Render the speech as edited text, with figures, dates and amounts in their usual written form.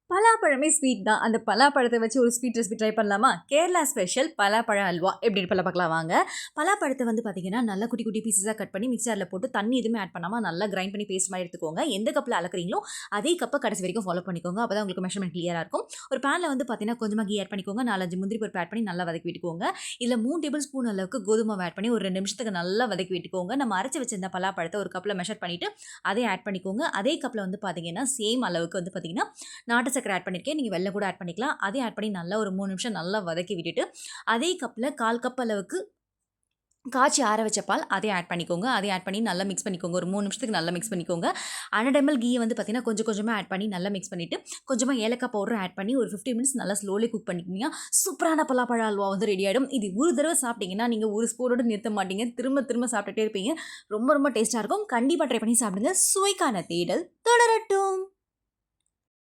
பலாப்பழமே sweet தான். அந்த பலாப்பழத்த வச்சு ஒரு ஸ்வீட் ரெசிபி ட்ரை பண்ணலாமா? கேரளா ஸ்பெஷல் பலாப்பழ அல்வா எப்படி பண்ணலாம் பார்க்கலாம் வாங்க. பலாப்பழத்த வந்து பார்த்தீங்கன்னா, நல்லா குட்டி குட்டி பீஸஸா கட் பண்ணி மிக்ஸர்ல போட்டு தண்ணி எதுவுமே ஆட் பண்ணாம நல்லா கிரைண்ட் பண்ணி பேஸ்ட் மாரி எடுத்துக்கோங்க. எந்த கப்ல அளக்குறீங்களோ, அதே கப்ப கடைசி வரைக்கும் ஃபாலோ பண்ணிக்கோங்க. அப்பதான் உங்களுக்கு மெஷர்மென்ட் கிளியரா இருக்கும். ஒரு பேன்ல வந்து பார்த்தீங்கன்னா, கொஞ்சமா கீ ஆட் பண்ணிக்கோங்க. 4, 5 முந்திரி பருப்பு ஆட் பண்ணி நல்லா வதக்கி விட்டுக்கோங்க. இதுல 3 டேபிள் ஸ்பூன் அளவுக்கு கோதுமை மாவு ஆட் பண்ணி ஒரு 2 நிமிஷத்துக்கு நல்லா வதக்கி விட்டுக்கோங்க. நம்ம அரைச்சு வச்சிருந்த பலாப்பழத்த ஒரு கப்ல மெஷர் பண்ணிட்டு, அதே ஆட் பண்ணிக்கோங்க. அதே கப்ல வந்து பார்த்தீங்கன்னா, சேம் அளவுக்கு வந்து பார்த்தீங்கன்னா, நாட்டு சர்க்கரை ஆட் பண்ணியிருக்கேன். நீங்க வெல்லம் கூட ஆட் பண்ணிக்கலாம். அதையும் ஆட் பண்ணி நல்லா ஒரு 3 நிமிஷம் நல்லா வதக்கி விட்டுட்டு, அதே கப்ல 1/4 கப் அளவுக்கு காய்ச்சி ஆற வச்ச பால் அதையும் ஆட் பண்ணிக்கோங்க. அதையும் ஆட் பண்ணி நல்லா மிக்ஸ் பண்ணிக்கோங்க. ஒரு 3 நிமிஷத்துக்கு நல்லா மிக்ஸ் பண்ணிக்கோங்க. 100 ml கீய வந்து பார்த்தீங்கன்னா, கொஞ்சம் கொஞ்சமா ஆட் பண்ணி நல்லா மிக்ஸ் பண்ணிட்டு, கொஞ்சமா ஏலக்காய் பவுடரும் ஆட் பண்ணி ஒரு 15 மினிட்ஸ் நல்லா ஸ்லோலி குக் பண்ணிக்கிட்டீங்கன்னா, சூப்பரான பலாப்பழ அல்வா வந்து ரெடி ஆயிடும். இது ஒரு தடவ சாப்பிட்டீங்கன்னா, நீங்க ஒரு ஸ்பூனோட நிறுத்த மாட்டீங்க. திரும்ப திரும்ப சாப்பிட்டுட்டே இருப்பீங்க. ரொம்ப ரொம்ப டேஸ்ட்டா இருக்கும். கண்டிப்பா ட்ரை பண்ணி சாப்பிடுங்க. சுவைக்கான தேடல் தொடரட்டும்.